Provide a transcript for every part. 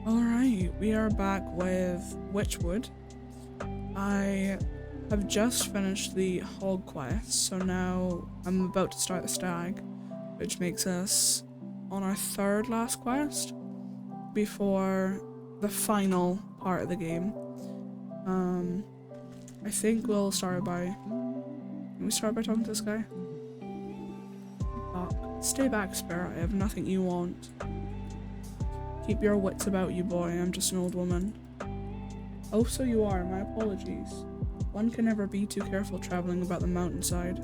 Alright, we are back with Wytchwood. I have just finished the hog quest, so now I'm about to start the stag, which makes us on our third last quest before the final part of the game. I think we'll start by... Can we start by talking to this guy? Stay back, Spirit, I have nothing you want. Keep your wits about you, boy, I'm just an old woman. Oh, so you are, my apologies. One can never be too careful travelling about the mountainside.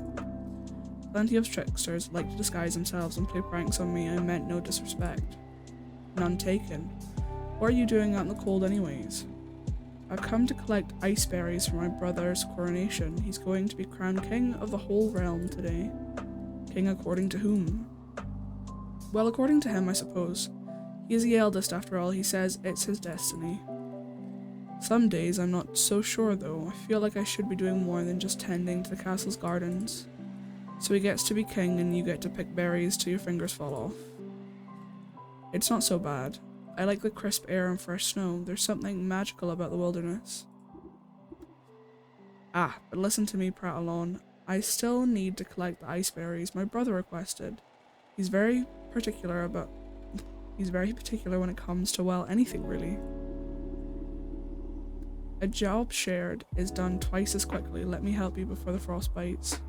Plenty of tricksters like to disguise themselves and play pranks on me. I meant no disrespect. None taken. What are you doing out in the cold anyways? I've come to collect ice berries for my brother's coronation. He's going to be crowned king of the whole realm today. King according to whom? Well, according to him, I suppose. He is the eldest after all. He says it's his destiny. Some days I'm not so sure though. I feel like I should be doing more than just tending to the castle's gardens. So he gets to be king and you get to pick berries till your fingers fall off. It's not so bad. I like the crisp air and fresh snow. There's something magical about the wilderness. But listen to me prattle on. I still need to collect the ice berries my brother requested. He's very particular when it comes to, well, anything really. A job shared is done twice as quickly. Let me help you before the frost bites.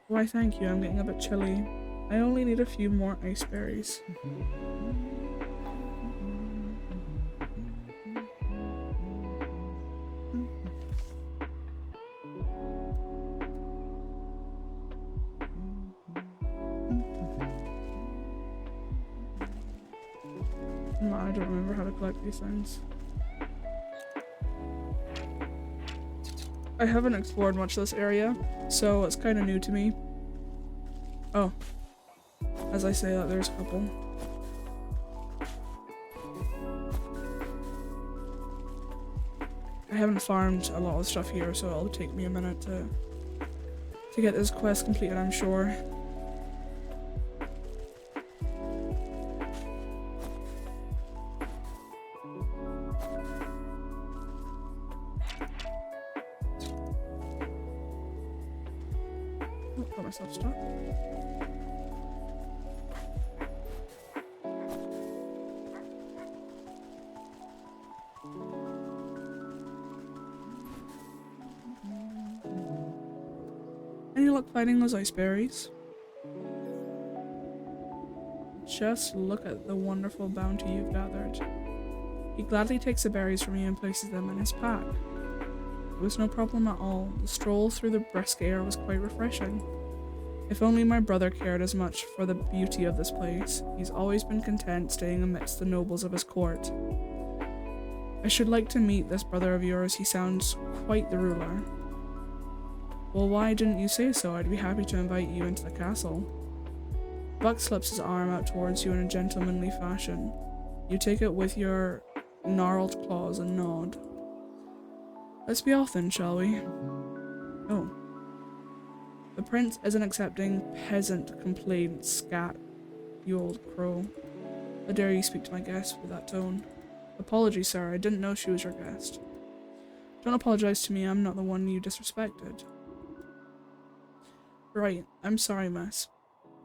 Why thank you, I'm getting a bit chilly. I only need a few more ice berries. I don't remember how to collect these things. I haven't explored much of this area, so it's kind of new to me. Oh, as I say that, there's a couple. I haven't farmed a lot of stuff here, so it'll take me a minute to get this quest completed, I'm sure. Got myself stuck. Any luck finding those ice berries? Just look at the wonderful bounty you've gathered. He gladly takes the berries from you and places them in his pack. It was no problem at all. The stroll through the brisk air was quite refreshing. If only my brother cared as much for the beauty of this place. He's always been content staying amidst the nobles of his court. I should like to meet this brother of yours. He sounds quite the ruler. Well, why didn't you say so? I'd be happy to invite you into the castle. Buck slips his arm out towards you in a gentlemanly fashion. You take it with your gnarled claws and nod. Let's be off then, shall we? Oh. The prince isn't accepting peasant complaints, scat, you old crow. How dare you speak to my guest with that tone? Apologies, sir, I didn't know she was your guest. Don't apologize to me, I'm not the one you disrespected. Right, I'm sorry, miss.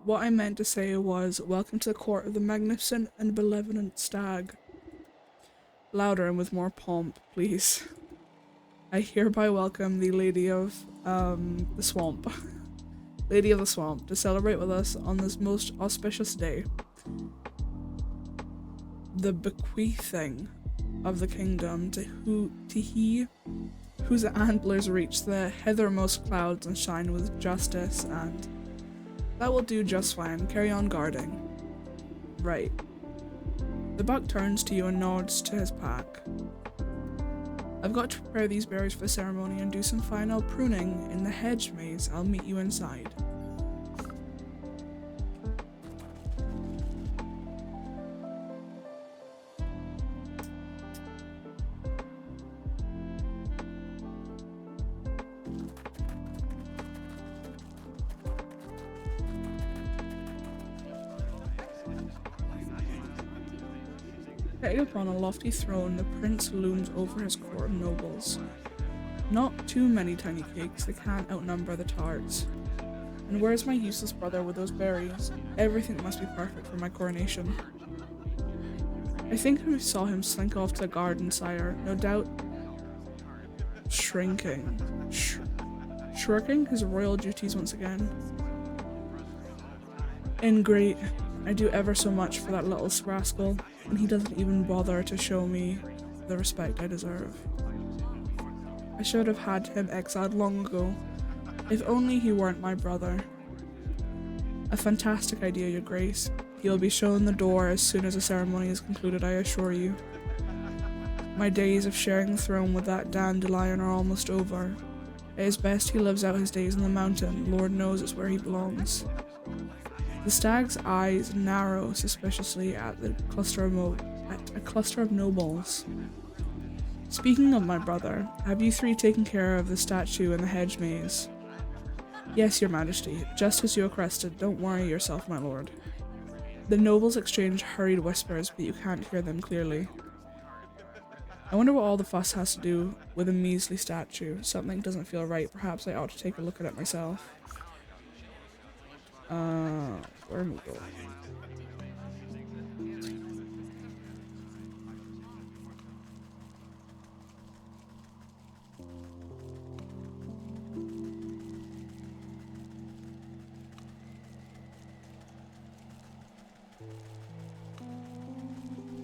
What I meant to say was, welcome to the court of the magnificent and benevolent Stag. Louder and with more pomp, please. I hereby welcome the Lady of, the Swamp. Lady of the Swamp, to celebrate with us on this most auspicious day. The bequeathing of the kingdom to he whose antlers reach the hithermost clouds and shine with justice, and that will do just fine. Carry on guarding. Right. The buck turns to you and nods to his pack. I've got to prepare these berries for the ceremony and do some final pruning in the hedge maze. I'll meet you inside. Sitting upon a lofty throne, the prince looms over his court of nobles. Not too many tiny cakes, they can't outnumber the tarts. And where's my useless brother with those berries? Everything must be perfect for my coronation. I think I saw him slink off to the garden, sire, no doubt shirking his royal duties once again. Ingrate, I do ever so much for that little rascal, and he doesn't even bother to show me the respect I deserve. I should have had him exiled long ago, if only he weren't my brother. A fantastic idea, Your Grace. He'll be shown the door as soon as the ceremony is concluded, I assure you. My days of sharing the throne with that dandelion are almost over. It is best he lives out his days on the mountain. Lord knows it's where he belongs. The stag's eyes narrow suspiciously at a cluster of nobles. Speaking of my brother, have you three taken care of the statue in the hedge maze? Yes, Your Majesty, just as you requested. Don't worry yourself, my lord. The nobles exchange hurried whispers, but you can't hear them clearly. I wonder what all the fuss has to do with a measly statue. Something doesn't feel right. Perhaps I ought to take a look at it myself. Where am I going?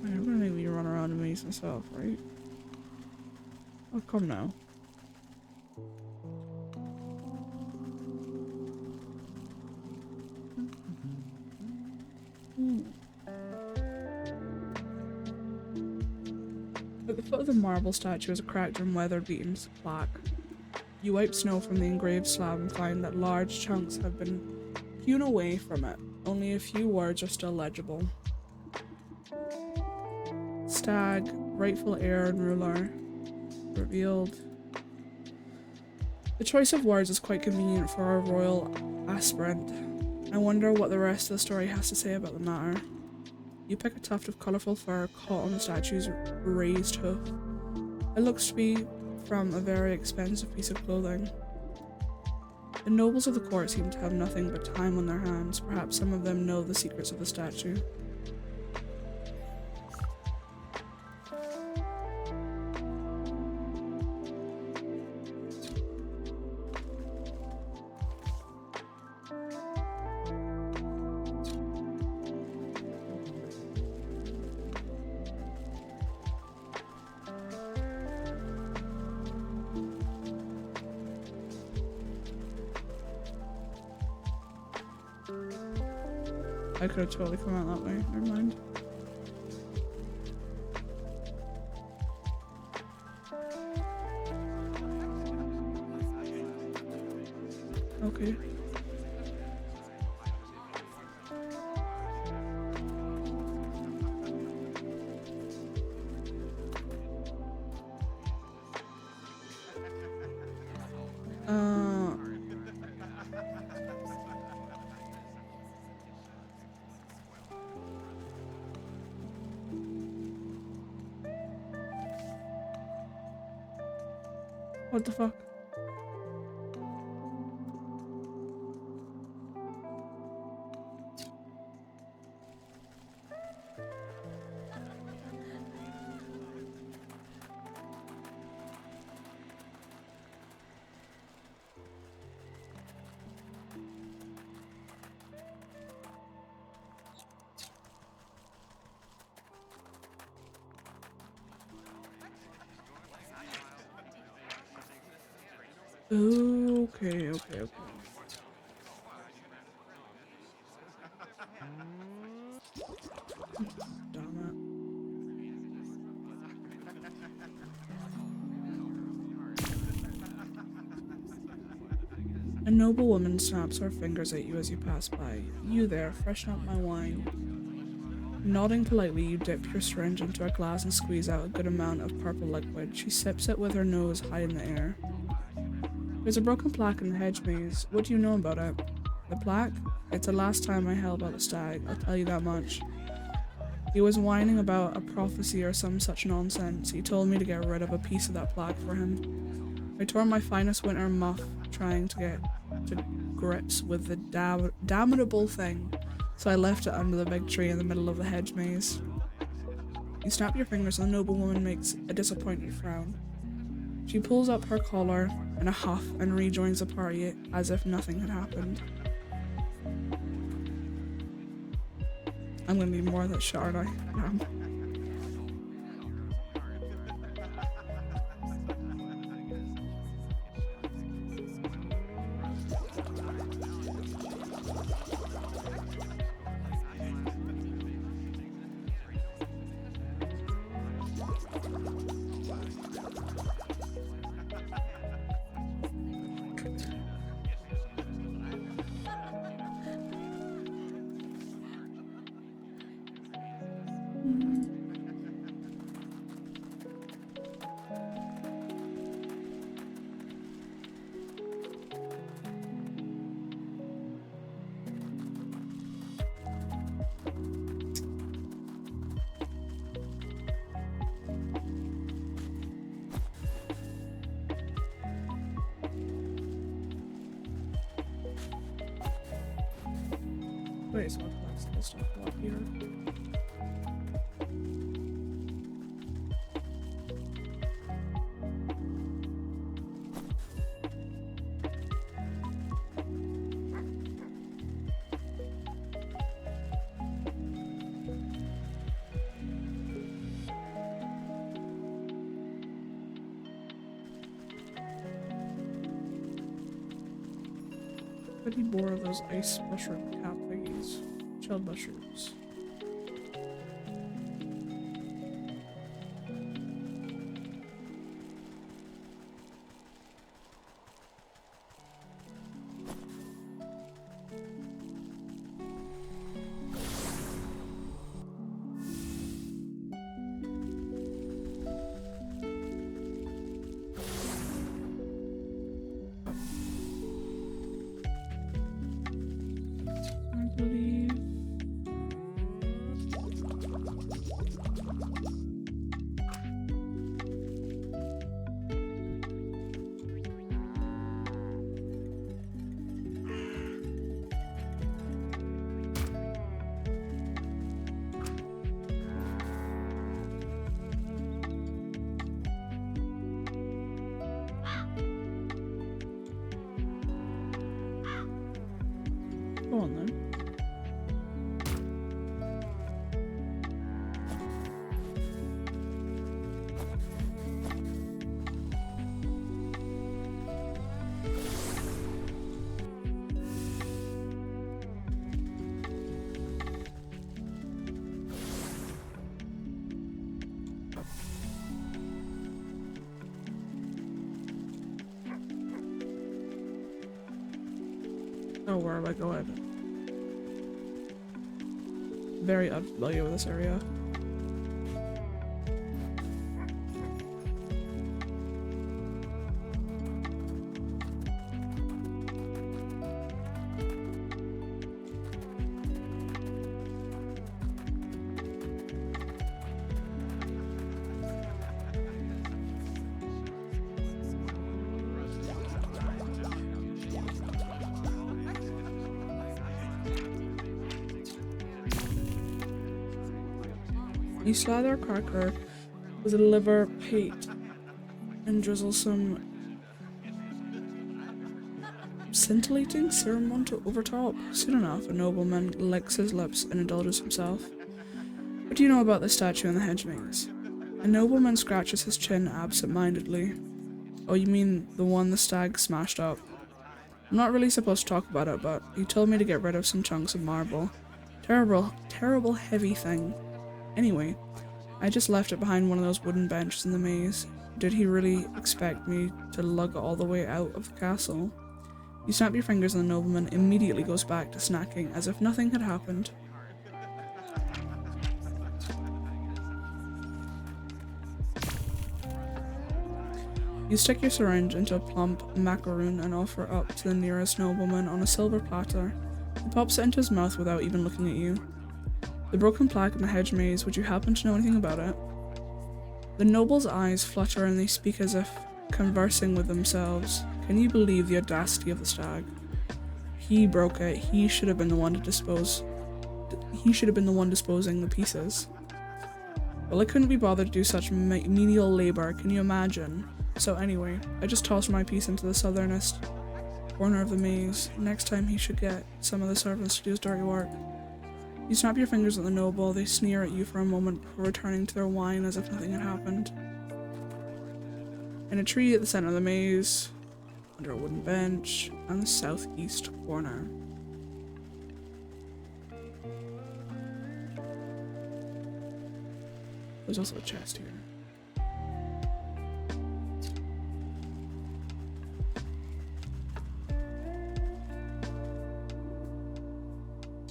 I'm gonna make me run around and maze myself, right? Oh, come now. At the foot of the marble statue is a cracked and weather-beaten plaque. You wipe snow from the engraved slab and find that large chunks have been hewn away from it. Only a few words are still legible. Stag, rightful heir and ruler, revealed. The choice of words is quite convenient for a royal aspirant. I wonder what the rest of the story has to say about the matter. You pick a tuft of colourful fur caught on the statue's raised hoof. It looks to be from a very expensive piece of clothing. The nobles of the court seem to have nothing but time on their hands. Perhaps some of them know the secrets of the statue. I could have totally come out that way. Never mind. Okay. What the fuck? Okay. Damn it. A noble woman snaps her fingers at you as you pass by. You there, freshen up my wine. Nodding politely, you dip your syringe into a glass and squeeze out a good amount of purple liquid. She sips it with her nose high in the air. There's a broken plaque in the hedge maze. What do you know about it? The plaque? It's the last time I held out the stag, I'll tell you that much. He was whining about a prophecy or some such nonsense. He told me to get rid of a piece of that plaque for him. I tore my finest winter muff trying to get to grips with the damnable thing, so I left it under the big tree in the middle of the hedge maze. You snap your fingers and the noblewoman makes a disappointed frown. She pulls up her collar in a huff and rejoins the party as if nothing had happened. I'm gonna need more of that shit, aren't I? Damn. Wait, so what's this stuff up here? Pretty more of those ice mushroom cap thingies. Shelled mushrooms. Go on then. Oh, where am I going? Very unfamiliar with this area. You slather a cracker with a liver pate and drizzle some scintillating serum over top. Soon enough, a nobleman licks his lips and indulges himself. What do you know about the statue in the hedge maze? A nobleman scratches his chin absent-mindedly. Oh, you mean the one the stag smashed up? I'm not really supposed to talk about it, but he told me to get rid of some chunks of marble. Terrible heavy thing. Anyway, I just left it behind one of those wooden benches in the maze. Did he really expect me to lug it all the way out of the castle? You snap your fingers and the nobleman immediately goes back to snacking as if nothing had happened. You stick your syringe into a plump macaroon and offer it up to the nearest nobleman on a silver platter. He pops it into his mouth without even looking at you. The broken plaque in the hedge maze, would you happen to know anything about it? The noble's eyes flutter and they speak as if conversing with themselves. Can you believe the audacity of the stag? He broke it. He should have been the one to dispose. He should have been the one disposing the pieces. Well, I couldn't be bothered to do such menial labor, can you imagine? So anyway, I just tossed my piece into the southernest corner of the maze. Next time he should get some of the servants to do his dirty work. You snap your fingers at the noble, they sneer at you for a moment before returning to their wine as if nothing had happened. In a tree at the center of the maze, under a wooden bench, on the southeast corner. There's also a chest here.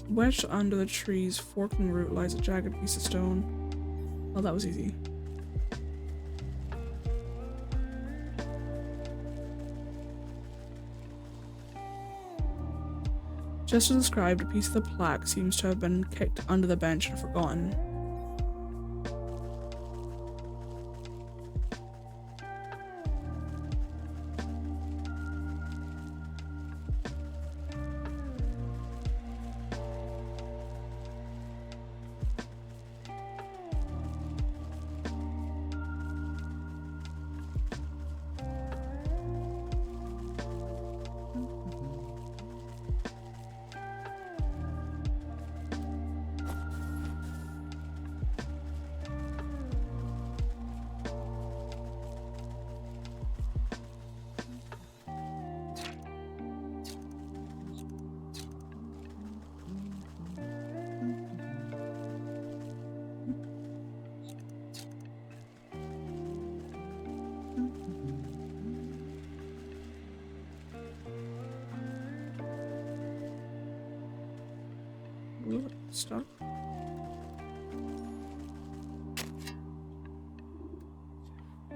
Wedged under the tree's forking root lies a jagged piece of stone. Well, that was easy. Just as described, a piece of the plaque seems to have been kicked under the bench and forgotten. Ooh, stuck.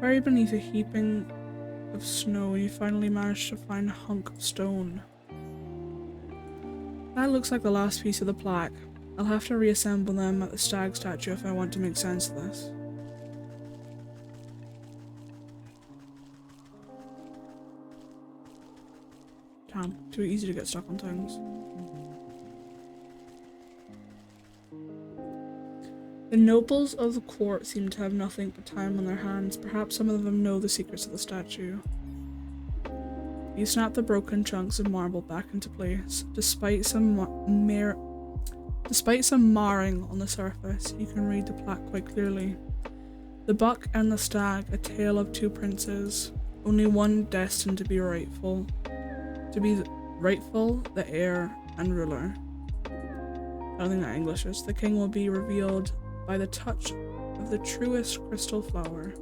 Buried beneath a heaping of snow, you finally managed to find a hunk of stone. That looks like the last piece of the plaque. I'll have to reassemble them at the stag statue if I want to make sense of this. Damn, too easy to get stuck on things. The nobles of the court seem to have nothing but time on their hands. Perhaps some of them know the secrets of the statue. You snap the broken chunks of marble back into place. Despite some marring on the surface, you can read the plaque quite clearly. The buck and the stag, a tale of two princes, only one destined to be rightful. The heir and ruler. I don't think that English is. The king will be revealed by the touch of the truest crystal flower.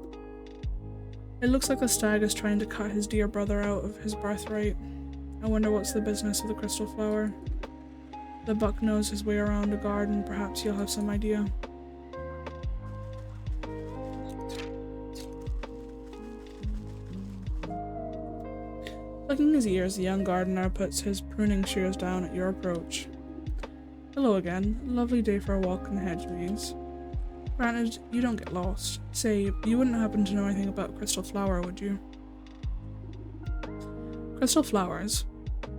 It looks like the stag is trying to cut his dear brother out of his birthright. I wonder what's the business of the crystal flower. The buck knows his way around a garden. Perhaps you'll have some idea. Flicking his ears, the young gardener puts his pruning shears down at your approach. Hello again. Lovely day for a walk in the hedge maze. Granted, you don't get lost. Say, you wouldn't happen to know anything about crystal flower, would you? Crystal flowers?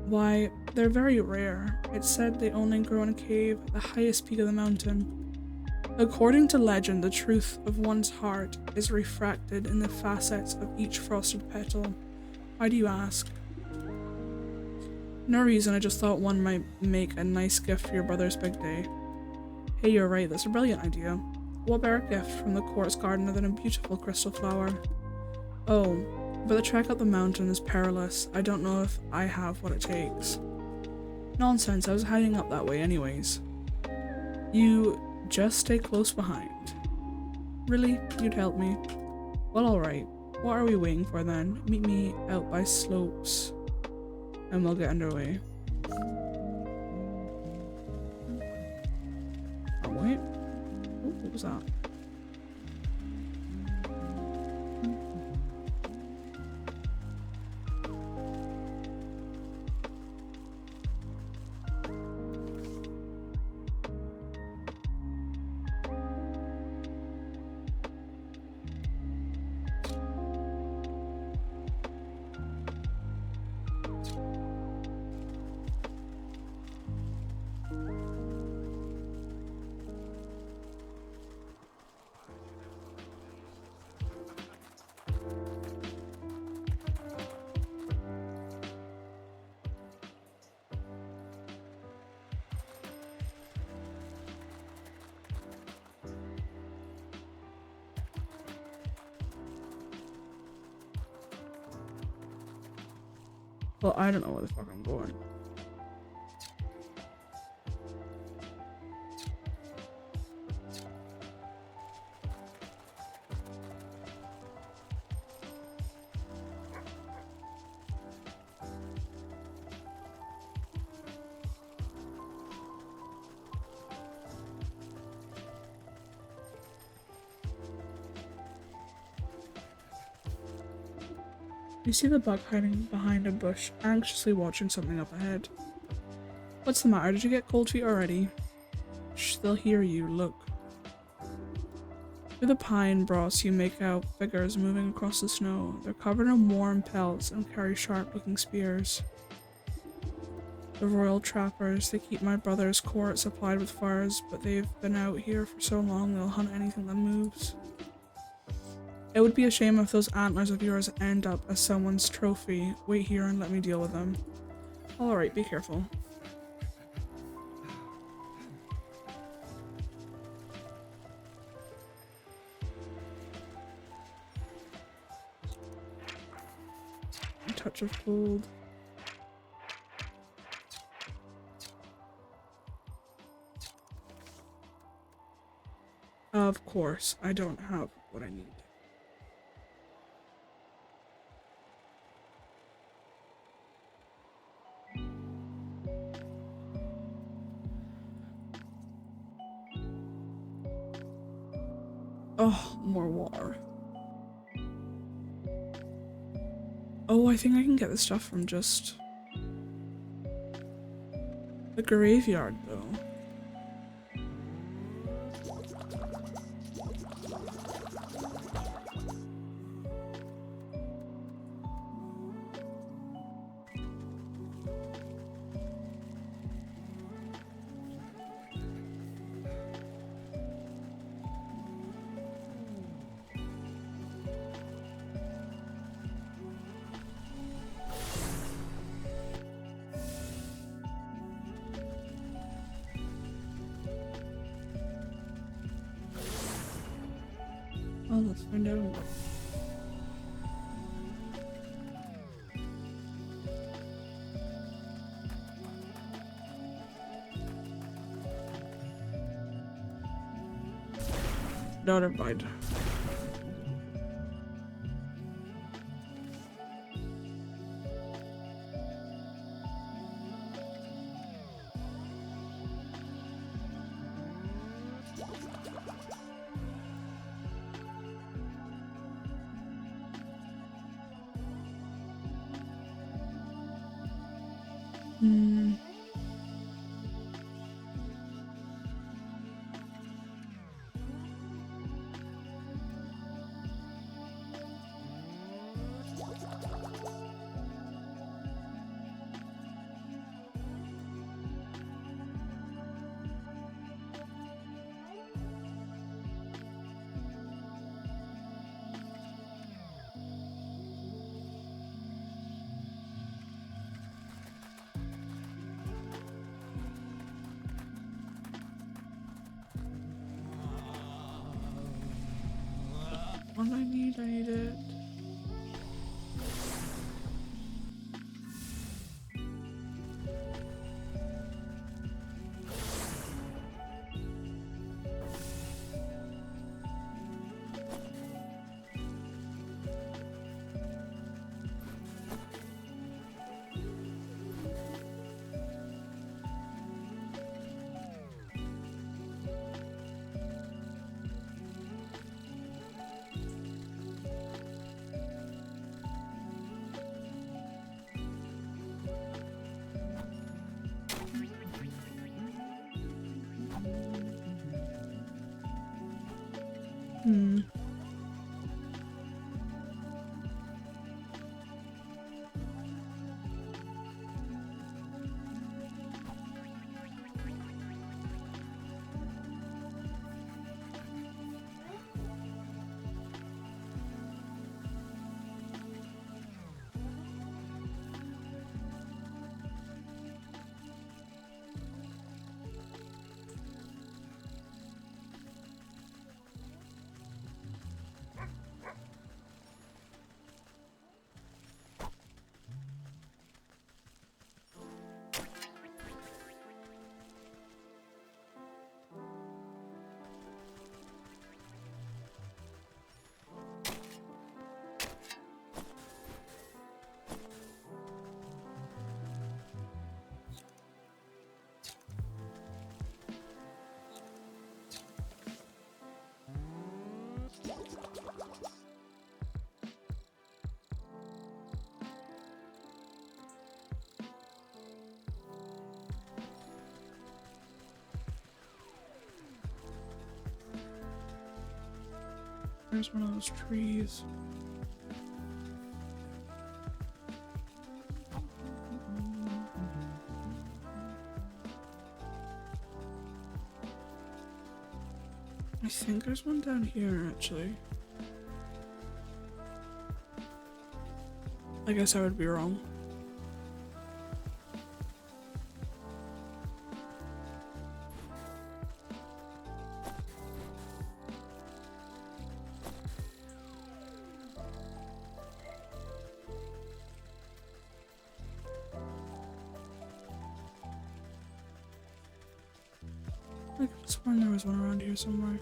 Why, they're very rare. It's said they only grow in a cave at the highest peak of the mountain. According to legend, the truth of one's heart is refracted in the facets of each frosted petal. Why do you ask? No reason, I just thought one might make a nice gift for your brother's big day. Hey, you're right, that's a brilliant idea. What better gift from the court's gardener than a beautiful crystal flower? Oh, but the trek up the mountain is perilous. I don't know if I have what it takes. Nonsense, I was heading up that way anyways. You just stay close behind. Really? You'd help me? Well, alright. What are we waiting for then? Meet me out by slopes, and we'll get underway. Oh, wait. Ooh, what was that? Well, I don't know where the fuck I'm going. You see the bug hiding behind a bush, anxiously watching something up ahead. What's the matter? Did you get cold feet already? Shh, they'll hear you. Look. Through the pine brakes, you make out figures moving across the snow. They're covered in warm pelts and carry sharp-looking spears. The royal trappers, they keep my brother's court supplied with fires, but they've been out here for so long they'll hunt anything that moves. It would be a shame if those antlers of yours end up as someone's trophy. Wait here and let me deal with them. Alright, be careful. A touch of cold. Of course, I don't have what I need. Oh, more water. Oh, I think I can get the stuff from just the graveyard, though. Oh, let's find out. No, never mind. What do I need? I need it. There's one of those trees. I think there's one down here, actually. I guess I would be wrong. I could have sworn there was one around here somewhere.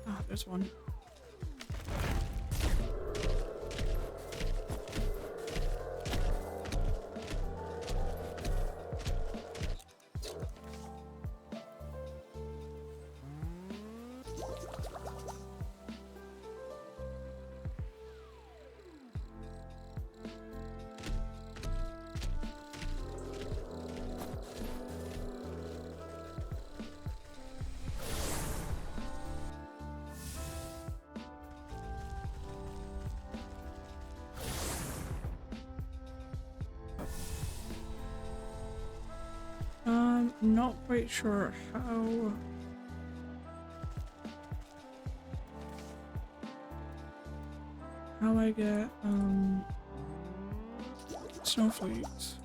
Ah, there's one. Not quite sure how I get snowflakes.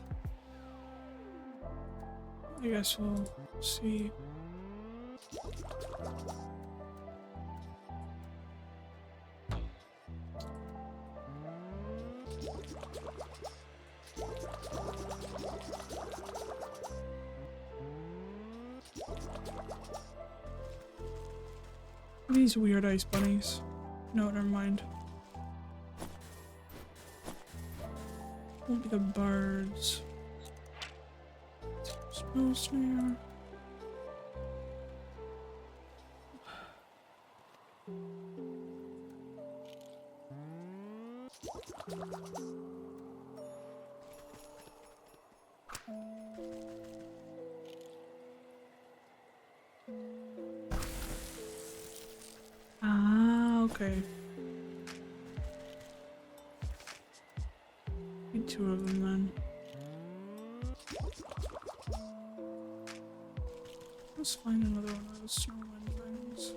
I guess we'll see. These weird ice bunnies. No, never mind. Won't be the birds. Snow snare. Ah, okay. Need two of them then. Let's find another one of those snowman things.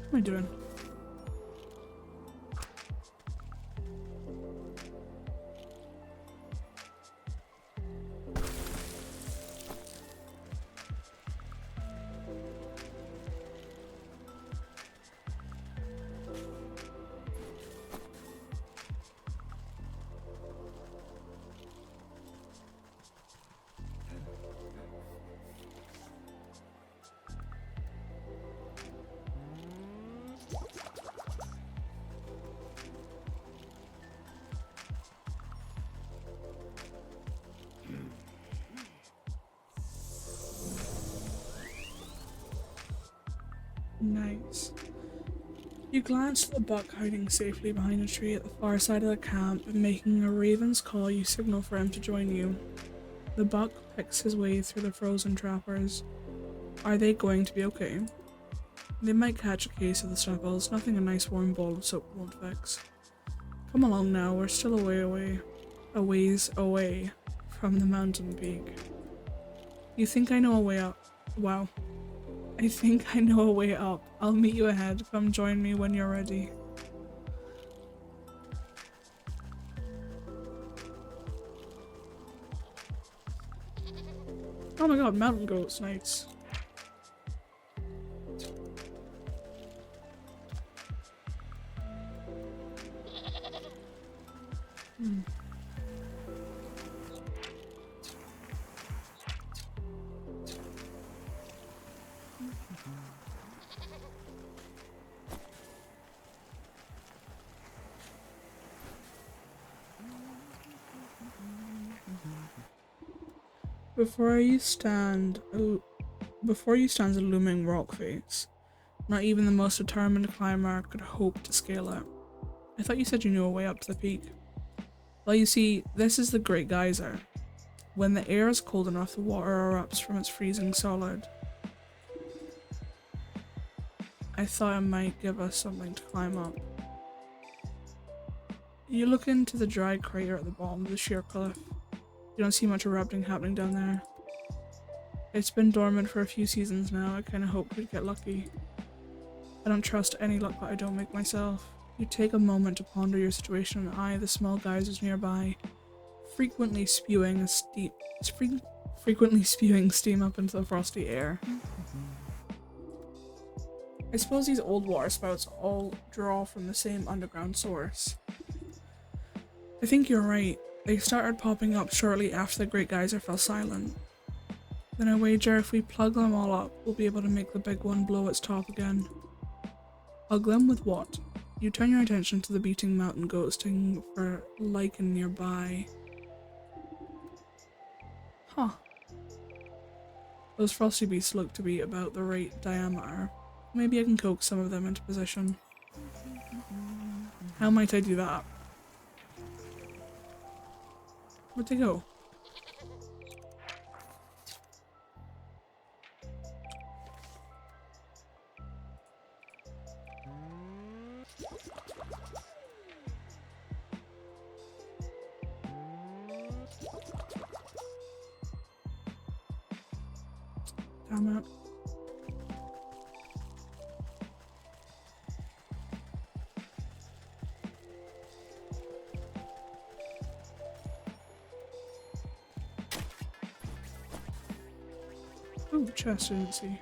What am I doing? Nice. You glance at the buck hiding safely behind a tree at the far side of the camp, and making a raven's call, you signal for him to join you. The buck picks his way through the frozen trappers. Are they going to be okay? They might catch a case of the snuffles, nothing a nice warm bowl of soap won't fix. Come along now, we're still a ways away from the mountain peak. You think I know a way up? Wow. I think I know a way up. I'll meet you ahead. Come join me when you're ready. Oh my god, mountain goats, nice. Before you stand Before you stands a looming rock face. Not even the most determined climber could hope to scale it. I thought you said you knew a way up to the peak. Well, you see, this is the Great Geyser. When the air is cold enough, the water erupts from its freezing solid. I thought it might give us something to climb up. You look into the dry crater at the bottom of the sheer cliff. You don't see much erupting happening down there. It's been dormant for a few seasons now. I kinda hoped we'd get lucky. I don't trust any luck that I don't make myself. You take a moment to ponder your situation and eye the small geysers nearby, frequently spewing steam up into the frosty air. I suppose these old water spouts all draw from the same underground source. I think you're right. They started popping up shortly after the Great Geyser fell silent. Then I wager if we plug them all up, we'll be able to make the big one blow its top again. Plug them with what? You turn your attention to the beating mountain ghosting for lichen nearby. Huh. Those frosty beasts look to be about the right diameter. Maybe I can coax some of them into position. How might I do that? Where'd they go? Damn it. Oh, chest, I didn't see.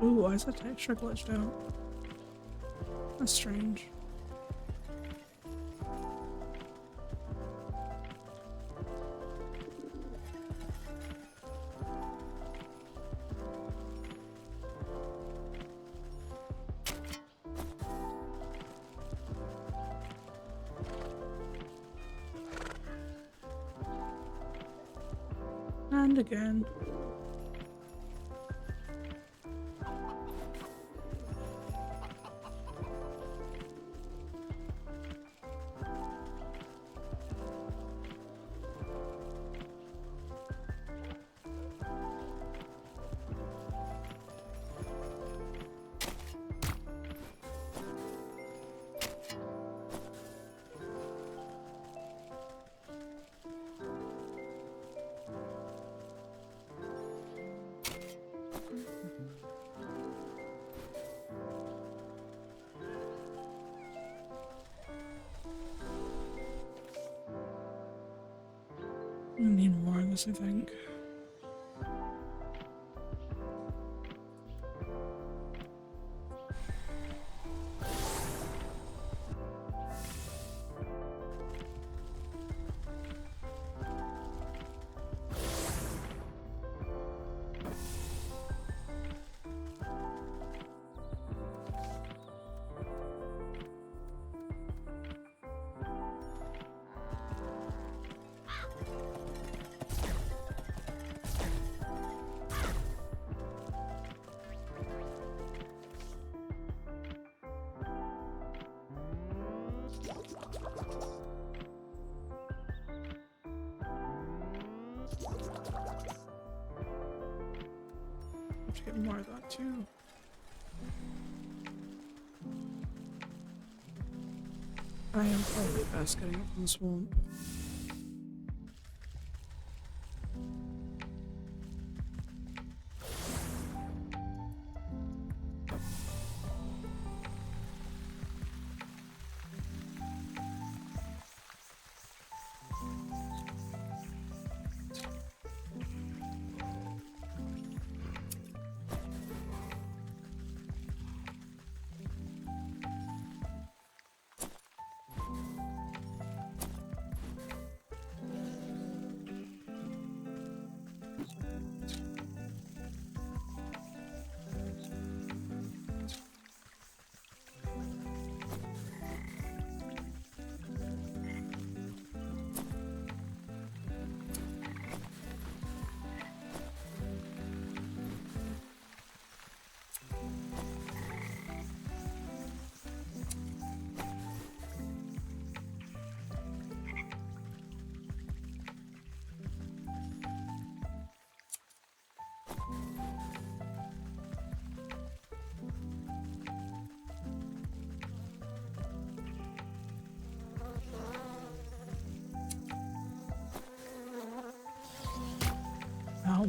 Ooh, why is that texture glitched out? That's strange. And again. I need more of this, I think. Have to get more of that too. I am probably best getting up from the swamp. Ow.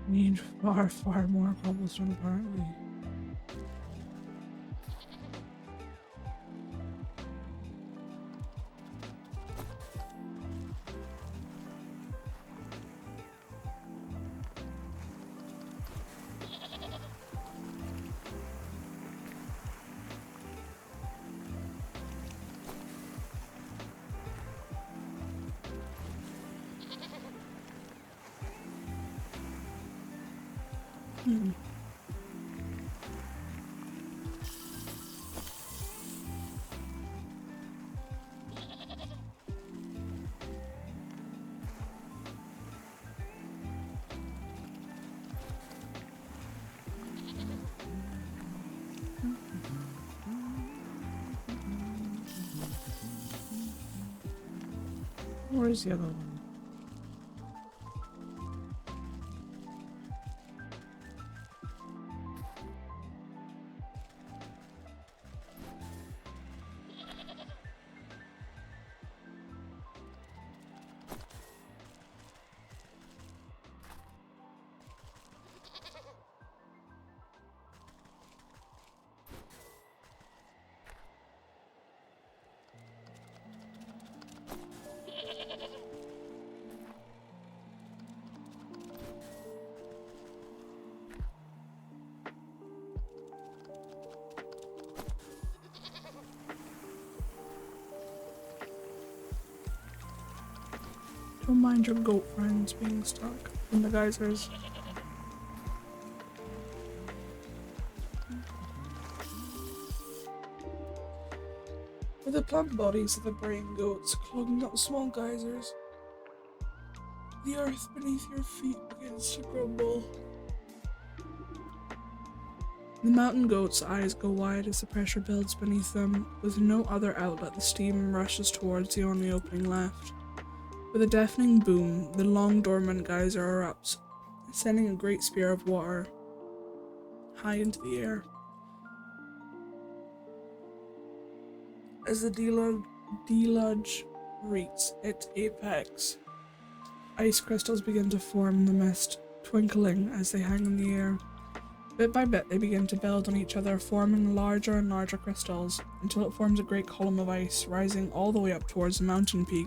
Need far, far more cobblestone apparently. Where's the other one? Don't mind your goat friends being stuck in the geysers. With the plump bodies of the braying goats clogging up small geysers, the earth beneath your feet begins to crumble. The mountain goat's eyes go wide as the pressure builds beneath them. With no other outlet, the steam rushes towards the only opening left. With a deafening boom, the long dormant geyser erupts, sending a great spear of water high into the air. As the deluge reaches its apex, ice crystals begin to form in the mist, twinkling as they hang in the air. Bit by bit, they begin to build on each other, forming larger and larger crystals, until it forms a great column of ice, rising all the way up towards the mountain peak.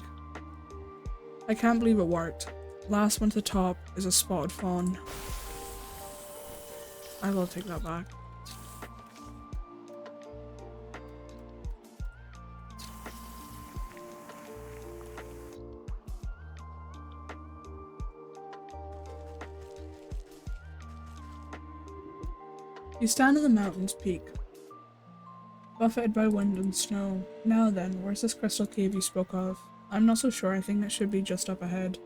I can't believe it worked. Last one to the top is a spotted fawn. I will take that back. You stand on the mountain's peak, buffeted by wind and snow. Now then, where's this crystal cave you spoke of? I'm not so sure, I think it should be just up ahead.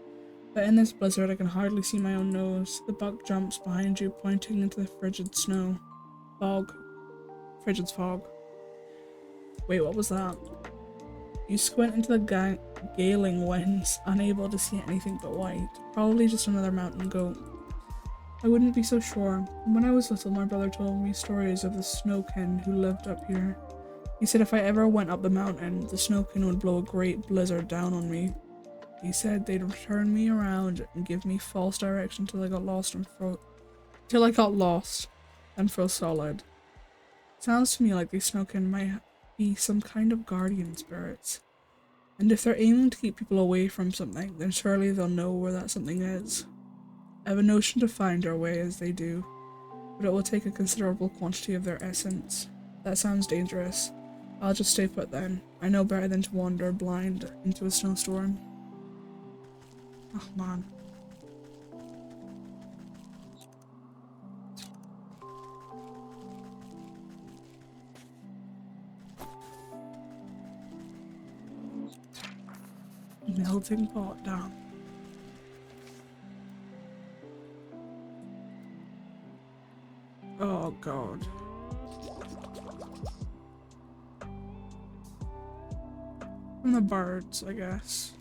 But in this blizzard I can hardly see my own nose. The buck jumps behind you, pointing into the frigid snow. Fog. Frigid fog. Wait, what was that? You squint into the galing winds, unable to see anything but white. Probably just another mountain goat. I wouldn't be so sure. When I was little, my brother told me stories of the snowkin who lived up here. He said if I ever went up the mountain, the snowkin would blow a great blizzard down on me. He said they'd turn me around and give me false direction till I got lost and froze solid. Sounds to me like these snowkin might be some kind of guardian spirits. And if they're aiming to keep people away from something, then surely they'll know where that something is. I have a notion to find our way as they do, but it will take a considerable quantity of their essence. That sounds dangerous. I'll just stay put then. I know better than to wander blind into a snowstorm. Oh man. Melting pot down. Oh god. From the birds, I guess.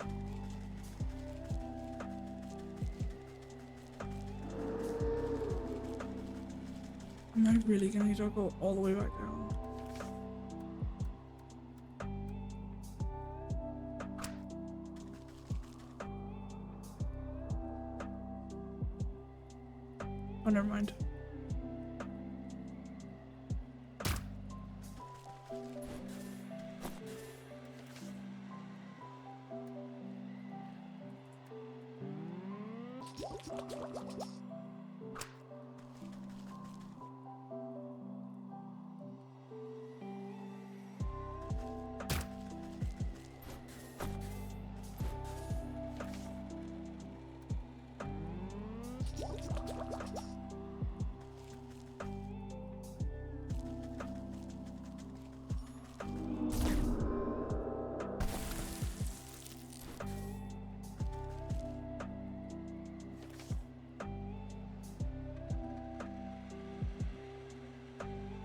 Am I really gonna need to go all the way back down? Oh, never mind.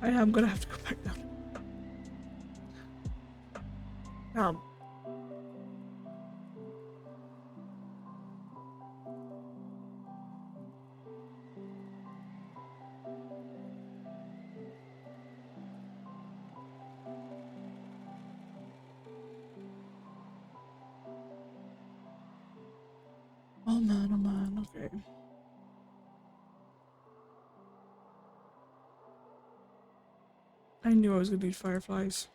I am gonna have to go back down. Oh man, okay. I knew I was gonna need fireflies.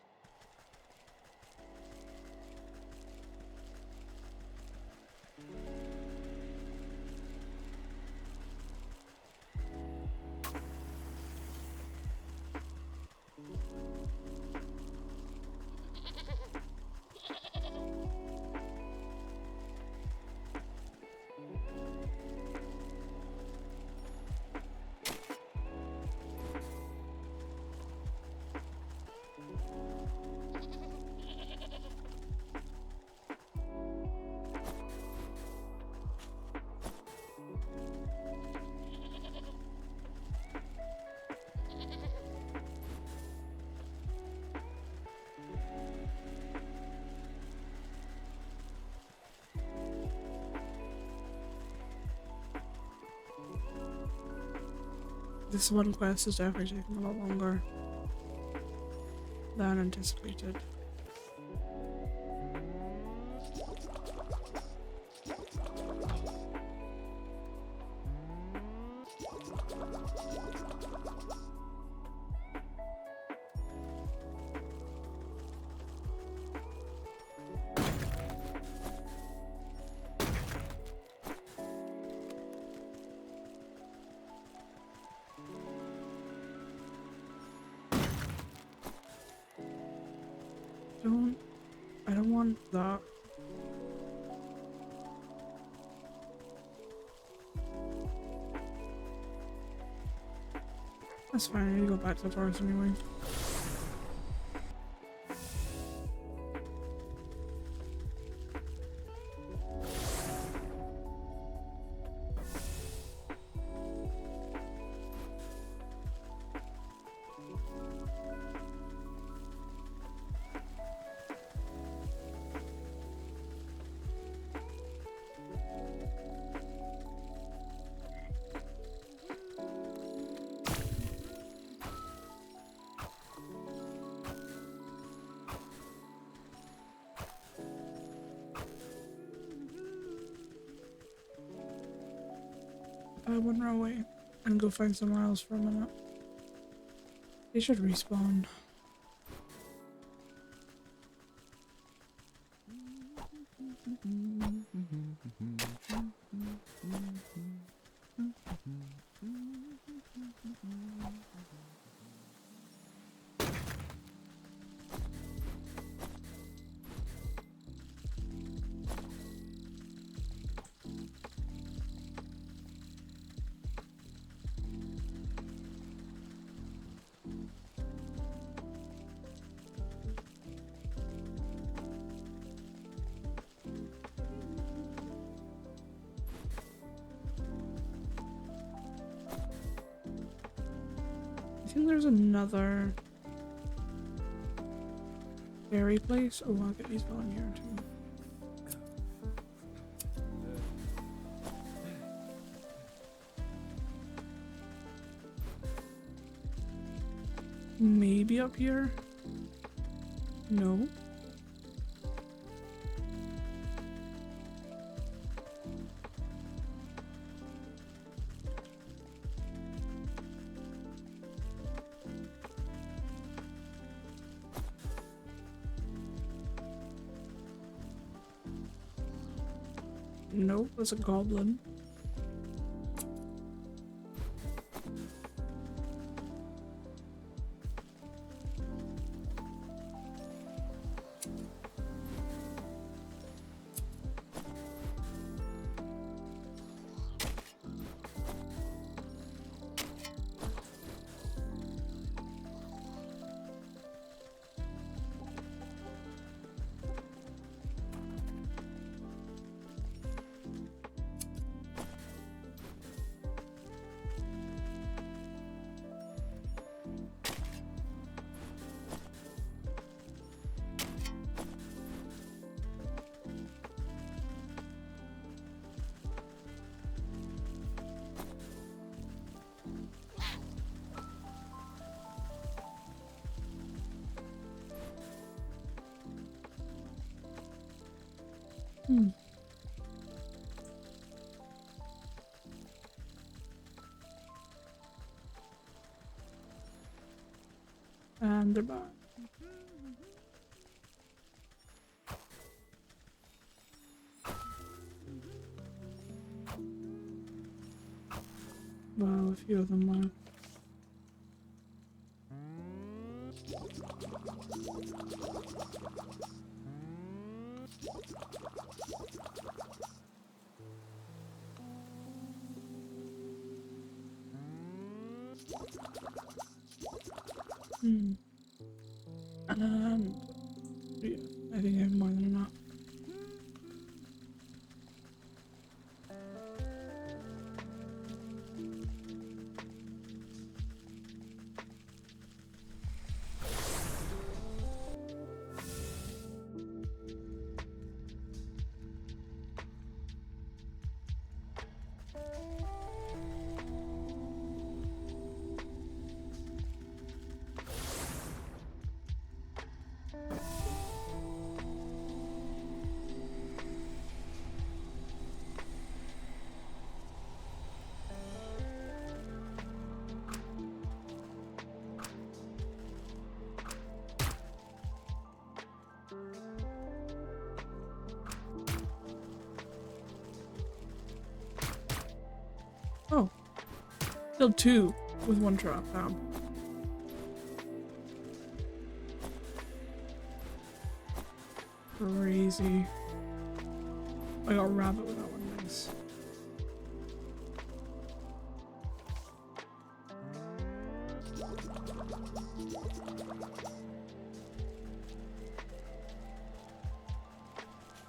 This one quest is definitely taking a lot longer than anticipated. I don't want that. That's fine, I need to go back to the forest anyway. I wander away and go find somewhere else for a minute. They should respawn. I think there's another berry place. Oh, I'll get these while I'm here too. Maybe up here? No. Nope, that's a goblin. And they're back. Wow, a few of them left. Yeah, I think I have more than enough. Oh. Killed 2 with 1 trap. Damn. Crazy. I got a rabbit with that one. Nice.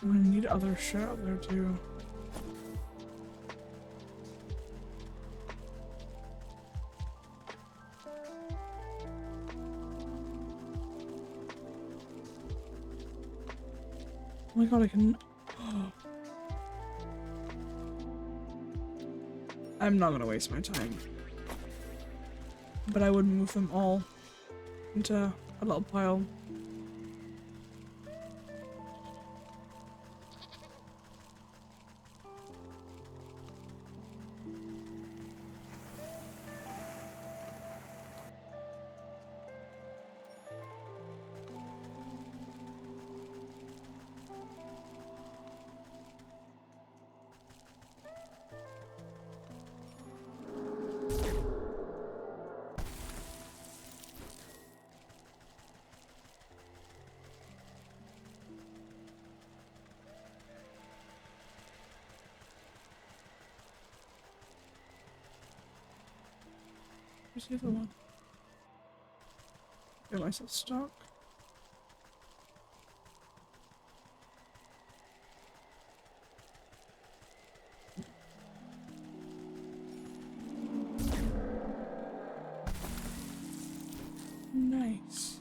I need other shit up there too. Oh my god, I can. Oh. I'm not gonna waste my time. But I would move them all into a little pile. Where's the other one? Get myself stuck. Nice.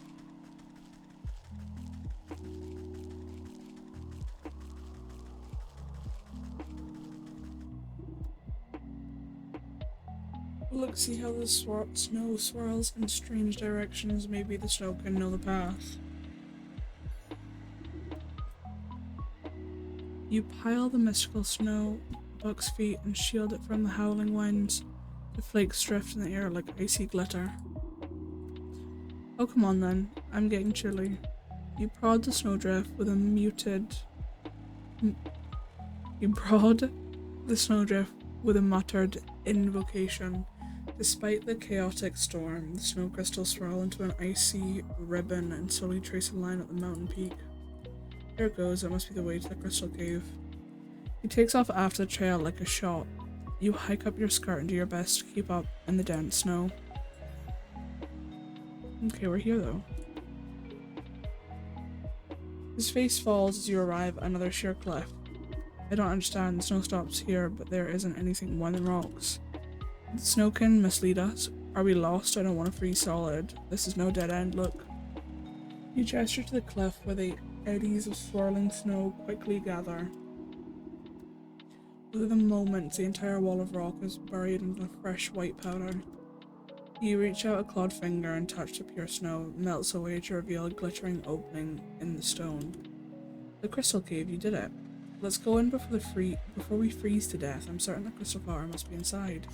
Look, see how the snow swirls in strange directions. Maybe the snow can know the path. You pile the mystical snow at Buck's feet and shield it from the howling winds. The flakes drift in the air like icy glitter. Oh, come on then. I'm getting chilly. You prod the snowdrift with a muttered invocation. Despite the chaotic storm, the snow crystals swirl into an icy ribbon and slowly trace a line up the mountain peak. There it goes, that must be the way to the crystal cave. He takes off after the trail like a shot. You hike up your skirt and do your best to keep up in the dense snow. Okay, we're here though. His face falls as you arrive at another sheer cliff. I don't understand, the snow stops here, but there isn't anything more than rocks. The snow can mislead us. Are we lost? I don't want to freeze solid. This is no dead end, look. You gesture to the cliff where the eddies of swirling snow quickly gather. Within moments, the entire wall of rock is buried in a fresh white powder. You reach out a clawed finger and touch the pure snow, melts away to reveal a glittering opening in the stone. The crystal cave, you did it. Let's go in before we freeze to death. I'm certain the crystal flower must be inside.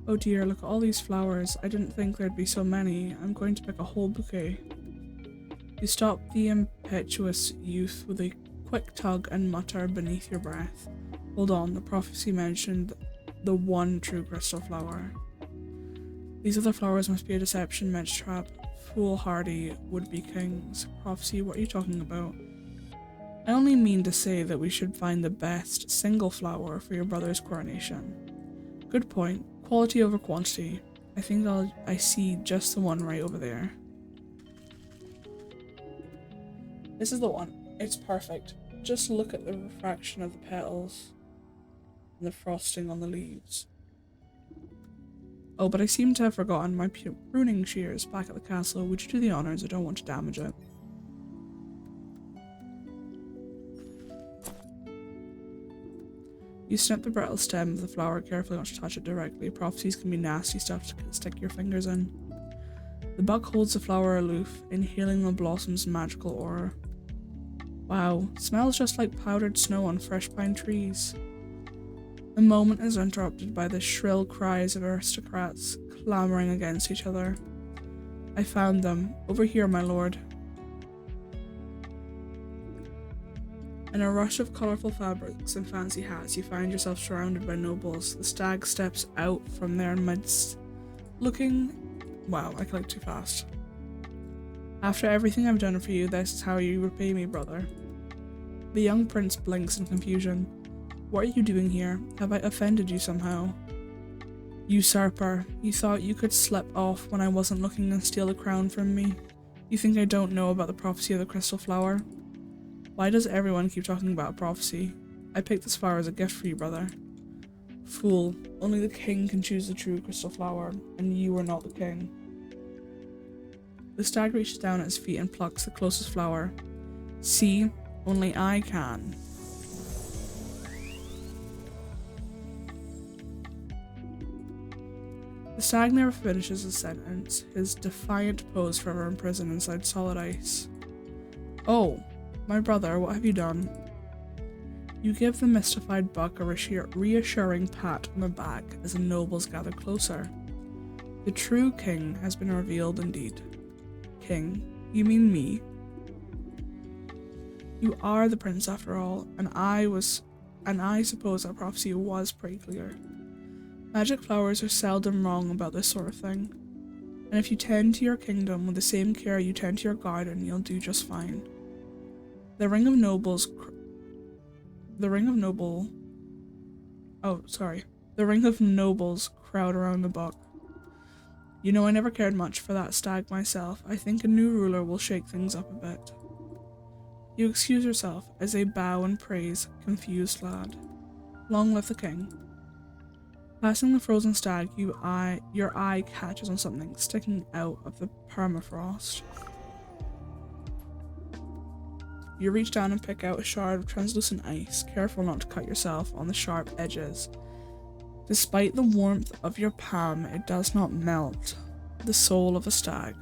Oh dear, look at all these flowers. I didn't think there'd be so many. I'm going to pick a whole bouquet. You stop the impetuous youth with a quick tug and mutter beneath your breath. Hold on, the prophecy mentioned the one true crystal flower. These other flowers must be a deception meant to trap foolhardy would-be kings. Prophecy, what are you talking about? I only mean to say that we should find the best single flower for your brother's coronation. Good point. Quality over quantity. I think I see just the one right over there. This is the one. It's perfect. Just look at the refraction of the petals and the frosting on the leaves. Oh, but I seem to have forgotten my pruning shears back at the castle. Would you do the honors? I don't want to damage it. You snip the brittle stem of the flower carefully not to touch it directly. Prophecies can be nasty stuff to stick your fingers in. The buck holds the flower aloof, inhaling the blossom's magical aura. Wow, smells just like powdered snow on fresh pine trees. The moment is interrupted by the shrill cries of aristocrats clamoring against each other. I found them. Over here, my lord. In a rush of colourful fabrics and fancy hats, you find yourself surrounded by nobles. The stag steps out from their midst, looking... Wow, I clicked too fast. After everything I've done for you, this is how you repay me, brother. The young prince blinks in confusion. What are you doing here? Have I offended you somehow? Usurper, you thought you could slip off when I wasn't looking and steal the crown from me? You think I don't know about the prophecy of the crystal flower? Why does everyone keep talking about prophecy? I picked this flower as a gift for you, brother. Fool, only the king can choose the true crystal flower, and you are not the king. The stag reaches down at his feet and plucks the closest flower. See, only I can. The stag never finishes his sentence, his defiant pose forever imprisoned inside solid ice. Oh, my brother, what have you done? You give the mystified buck a reassuring pat on the back as the nobles gather closer. The true king has been revealed indeed. King, you mean me? You are the prince after all, and I suppose our prophecy was pretty clear. Magic flowers are seldom wrong about this sort of thing, and if you tend to your kingdom with the same care you tend to your garden, you'll do just fine. The ring of nobles crowd around the buck. You know, I never cared much for that stag myself. I think a new ruler will shake things up a bit. You excuse yourself as they bow and praise, confused lad. Long live the king. Passing the frozen stag, your eye catches on something sticking out of the permafrost. You reach down and pick out a shard of translucent ice, careful not to cut yourself on the sharp edges. Despite the warmth of your palm, it does not melt. The soul of a stag.